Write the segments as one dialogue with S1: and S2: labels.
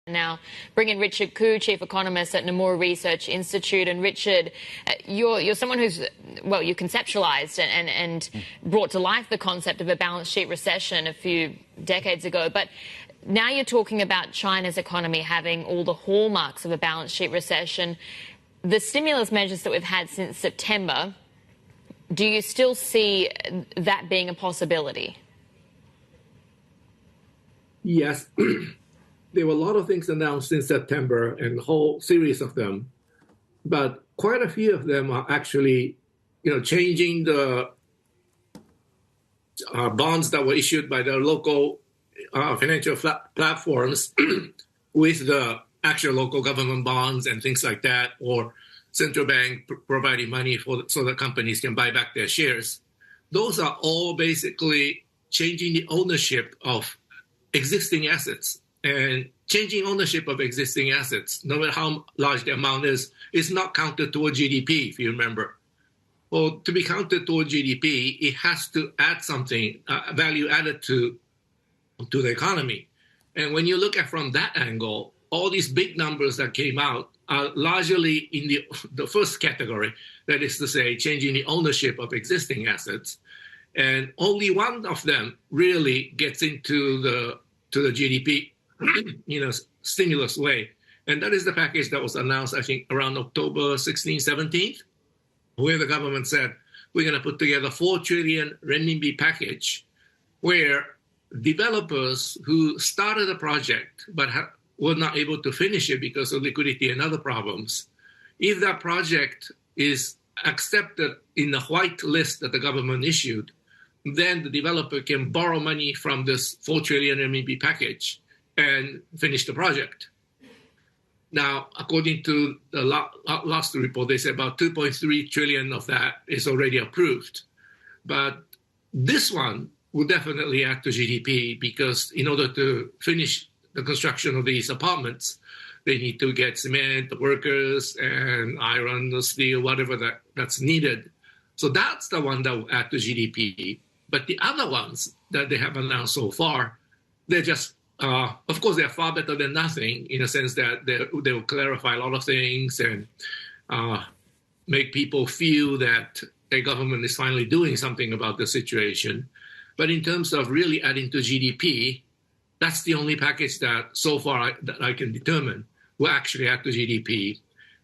S1: Now, bring in Richard Koo, Chief Economist at Nomura Research Institute. And Richard, you're someone who's, well, you conceptualized and brought to life the concept of a balance sheet recession a few decades ago. But now you're talking about China's economy having all the hallmarks of a balance sheet recession. The stimulus measures that we've had since September, do you still see that being a possibility?
S2: Yes. There were a lot of things announced in September and a whole series of them, but quite a few of them are actually, changing the bonds that were issued by the local financial platforms with the actual local government bonds and things like that, or central bank providing money so that companies can buy back their shares. Those are all basically changing the ownership of existing assets. And changing ownership of existing assets, no matter how large the amount is not counted toward GDP, if you remember. Well, to be counted toward GDP, it has to add something, value added to the economy. And when you look at from that angle, all these big numbers that came out are largely in the first category, that is to say, changing the ownership of existing assets. And only one of them really gets into the GDP stimulus way. And that is the package that was announced, I think, around October 16th, 17th, where the government said, we're going to put together 4 trillion renminbi package where developers who started a project but were not able to finish it because of liquidity and other problems, if that project is accepted in the white list that the government issued, then the developer can borrow money from this 4 trillion RMB package and finish the project. Now, according to the last report, they say about 2.3 trillion of that is already approved. But this one will definitely add to GDP because in order to finish the construction of these apartments, they need to get cement, workers, and iron, steel, whatever that's needed. So that's the one that will add to GDP. But the other ones that they have announced so far, they're just, of course, they're far better than nothing in a sense that they will clarify a lot of things and make people feel that a government is finally doing something about the situation. But in terms of really adding to GDP, that's the only package that so far that I can determine will actually add to GDP.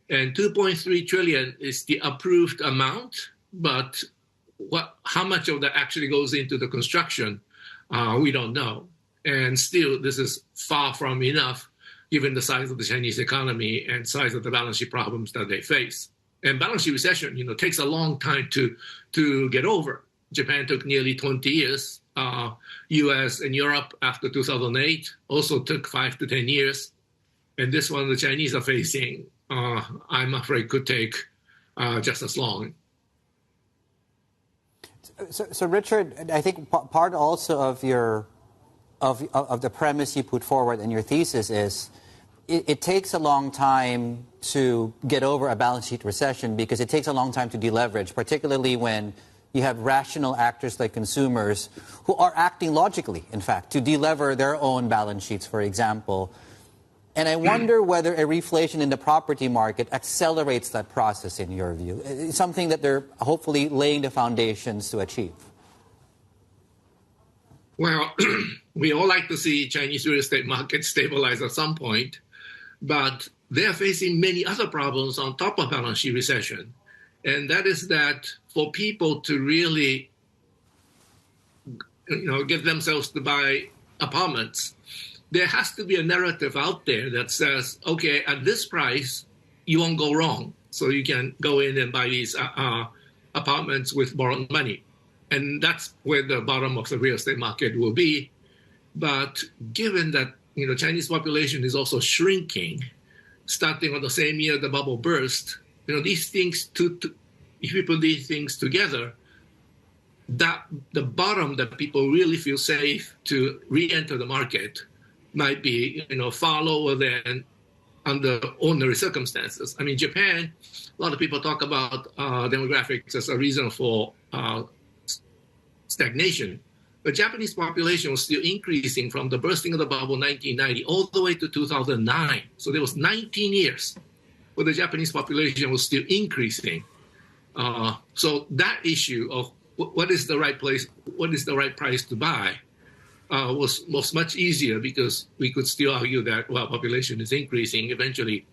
S2: And 2.3 trillion is the approved amount, but how much of that actually goes into the construction, we don't know. And still, this is far from enough, given the size of the Chinese economy and size of the balance sheet problems that they face. And balance sheet recession, takes a long time to get over. Japan took nearly 20 years. U.S. and Europe after 2008 also took 5 to 10 years. And this one the Chinese are facing, I'm afraid, could take just as long.
S3: So Richard, I think part also of the premise you put forward in your thesis is it takes a long time to get over a balance sheet recession because it takes a long time to deleverage, particularly when you have rational actors like consumers who are acting logically, in fact, to delever their own balance sheets, for example. And I wonder whether a reflation in the property market accelerates that process, in your view. It's something that they're hopefully laying the foundations to achieve.
S2: Well, we all like to see Chinese real estate market stabilize at some point, but they're facing many other problems on top of balance sheet recession. And that is that for people to really, get themselves to buy apartments, there has to be a narrative out there that says, okay, at this price, you won't go wrong. So you can go in and buy these apartments with borrowed money. And that's where the bottom of the real estate market will be. But given that, Chinese population is also shrinking, starting on the same year the bubble burst, these things, if you put these things together, that the bottom that people really feel safe to re-enter the market might be, far lower than under ordinary circumstances. I mean, Japan, a lot of people talk about demographics as a reason for stagnation. the Japanese population was still increasing from the bursting of the bubble 1990 all the way to 2009. So there was 19 years where the Japanese population was still increasing. So that issue of what is the right place, what is the right price to buy, was much easier because we could still argue that, well, population is increasing. Eventually,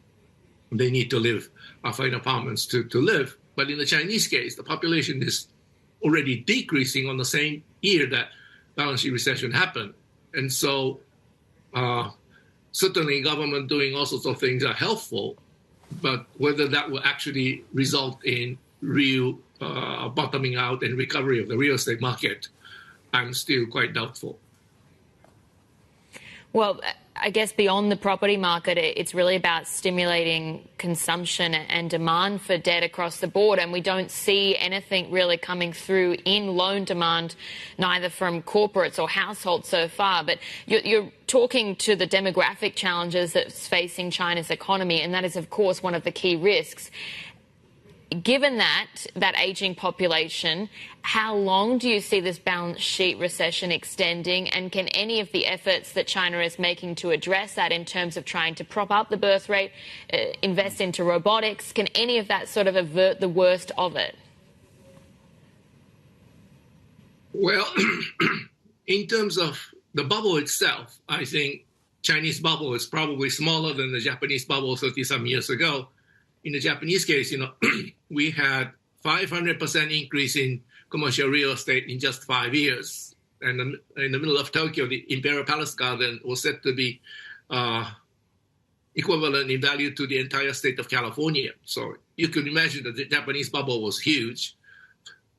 S2: they need to live, find apartments to live. But in the Chinese case, the population is already decreasing on the same year that balance sheet recession happened. And so certainly government doing all sorts of things are helpful, but whether that will actually result in real bottoming out and recovery of the real estate market, I'm still quite doubtful.
S1: Well, I guess beyond the property market, it's really about stimulating consumption and demand for debt across the board. And we don't see anything really coming through in loan demand, neither from corporates or households so far. But you're talking to the demographic challenges that's facing China's economy, and that is, of course, one of the key risks. Given that aging population, how long do you see this balance sheet recession extending? And can any of the efforts that China is making to address that in terms of trying to prop up the birth rate, invest into robotics, can any of that sort of avert the worst of it?
S2: Well, in terms of the bubble itself, I think Chinese bubble is probably smaller than the Japanese bubble 30-some years ago. In the Japanese case, we had 500% increase in commercial real estate in just 5 years. And in the middle of Tokyo, the Imperial Palace Garden was said to be equivalent in value to the entire state of California. So you could imagine that the Japanese bubble was huge.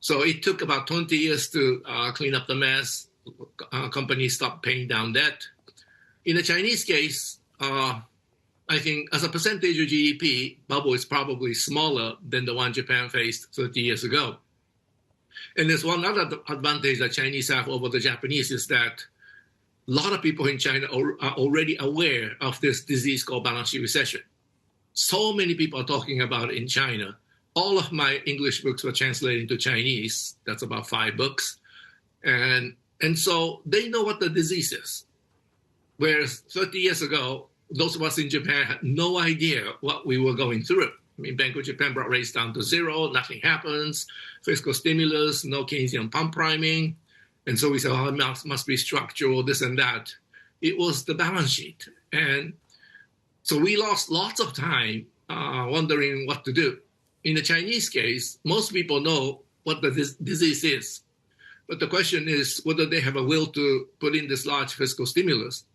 S2: So it took about 20 years to clean up the mess. Companies stopped paying down debt. In the Chinese case, I think as a percentage of GDP, bubble is probably smaller than the one Japan faced 30 years ago. And there's one other advantage that Chinese have over the Japanese is that a lot of people in China are already aware of this disease called balance sheet recession. So many people are talking about it in China. All of my English books were translated into Chinese. That's about 5 books. And so they know what the disease is. Whereas 30 years ago, those of us in Japan had no idea what we were going through. I mean, Bank of Japan brought rates down to 0, nothing happens, fiscal stimulus, no Keynesian pump priming. And so we said, oh, it must be structural, this and that. It was the balance sheet. And so we lost lots of time wondering what to do. In the Chinese case, most people know what the disease is. But the question is whether they have a will to put in this large fiscal stimulus.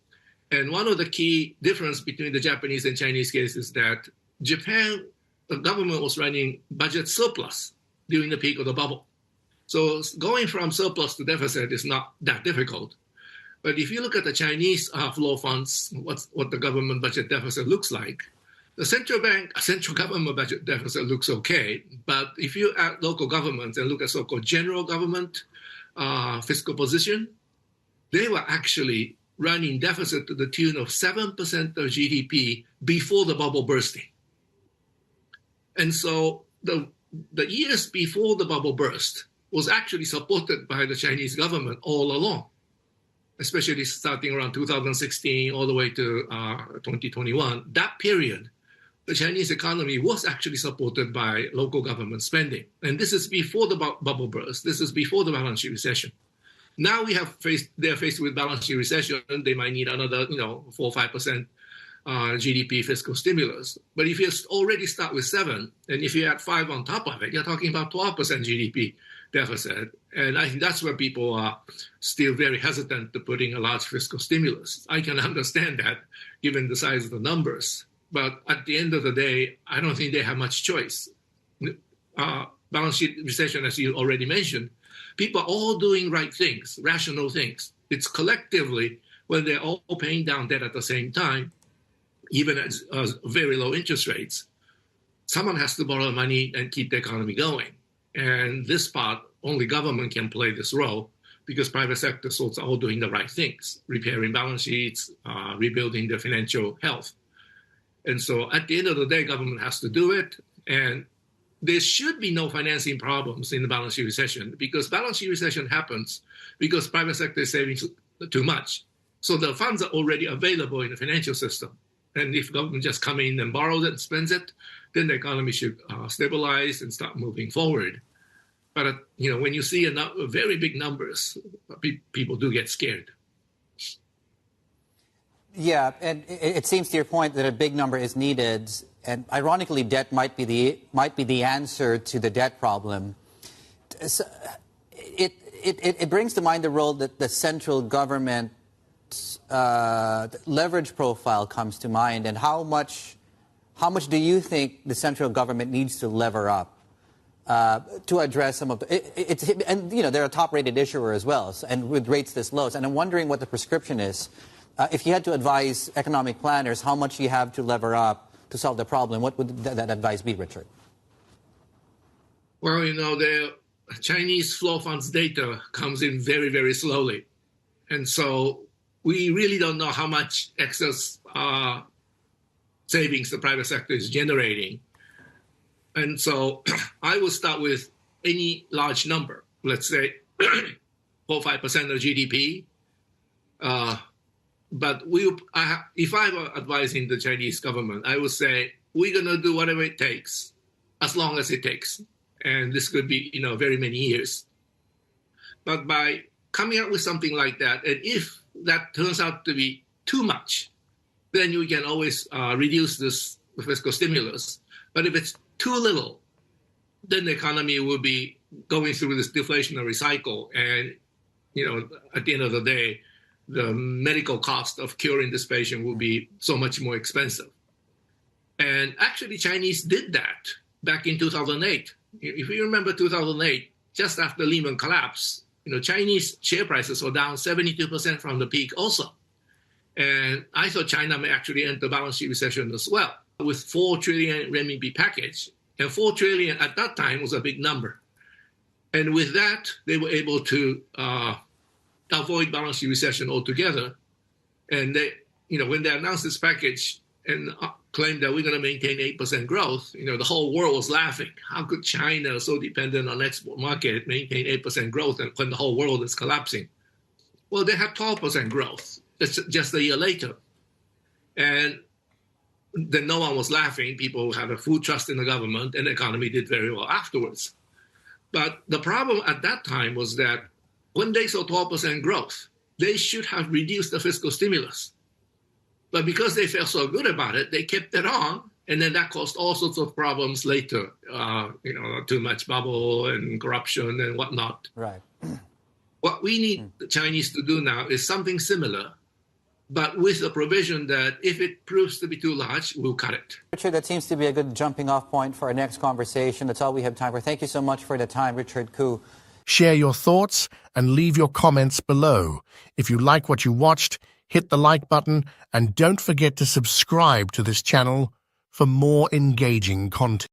S2: And one of the key difference between the Japanese and Chinese case is that Japan, the government was running budget surplus during the peak of the bubble. So going from surplus to deficit is not that difficult. But if you look at the Chinese flow funds, what the government budget deficit looks like, the central government budget deficit looks okay. But if you add local governments and look at so-called general government fiscal position, they were actually running deficit to the tune of 7% of GDP before the bubble bursting. And so the years before the bubble burst was actually supported by the Chinese government all along, especially starting around 2016 all the way to 2021. That period, the Chinese economy was actually supported by local government spending. And this is before the bubble burst. This is before the balance sheet recession. Now they're faced with balance sheet recession. They might need another, 4 or 5% GDP fiscal stimulus. But if you already start with 7, and if you add 5 on top of it, you're talking about 12% GDP deficit. And I think that's where people are still very hesitant to putting a large fiscal stimulus. I can understand that given the size of the numbers. But at the end of the day, I don't think they have much choice. Balance sheet recession, as you already mentioned, people are all doing right things, rational things. It's collectively when they're all paying down debt at the same time, even at very low interest rates, someone has to borrow money and keep the economy going. And this part, only government can play this role because private sector sorts are all doing the right things, repairing balance sheets, rebuilding their financial health. And so at the end of the day, government has to do it. And there should be no financing problems in the balance sheet recession, because balance sheet recession happens because private sector is saving too much. So the funds are already available in the financial system. And if government just come in and borrows it and spends it, then the economy should stabilize and start moving forward. But, when you see very big numbers, people do get scared.
S3: Yeah, and it seems to your point that a big number is needed, and ironically, debt might be the answer to the debt problem. So it brings to mind the role that the central government leverage profile comes to mind, and how much do you think the central government needs to lever up to address some of the they're a top-rated issuer as well, and with rates this low, and I'm wondering what the prescription is. If you had to advise economic planners how much you have to lever up to solve the problem, what would that advice be, Richard?
S2: Well, the Chinese flow funds data comes in very, very slowly. And so we really don't know how much excess savings the private sector is generating. And so I will start with any large number, let's say 4 or 5% of GDP. But if I were advising the Chinese government, I would say we're going to do whatever it takes, as long as it takes. And this could be, very many years. But by coming up with something like that, and if that turns out to be too much, then you can always reduce this fiscal stimulus. But if it's too little, then the economy will be going through this deflationary cycle. And, at the end of the day, the medical cost of curing this patient will be so much more expensive. And actually, Chinese did that back in 2008. If you remember 2008, just after Lehman collapse, Chinese share prices were down 72% from the peak also. And I thought China may actually enter balance sheet recession as well, with 4 trillion renminbi package. And 4 trillion at that time was a big number. And with that, they were able to avoid balance sheet recession altogether. And they, when they announced this package and claimed that we're going to maintain 8% growth, the whole world was laughing. How could China, so dependent on export market, maintain 8% growth when the whole world is collapsing? Well, they had 12% growth just a year later. And then no one was laughing. People had a full trust in the government, and the economy did very well afterwards. But the problem at that time was that when they saw 12% growth, they should have reduced the fiscal stimulus. But because they felt so good about it, they kept it on, and then that caused all sorts of problems later. Too much bubble and corruption and whatnot.
S3: Right.
S2: What we need the Chinese to do now is something similar, but with the provision that if it proves to be too large, we'll cut it.
S3: Richard, that seems to be a good jumping-off point for our next conversation. That's all we have time for. Thank you so much for the time, Richard Koo.
S4: Share your thoughts and leave your comments below. If you like what you watched, hit the like button and don't forget to subscribe to this channel for more engaging content.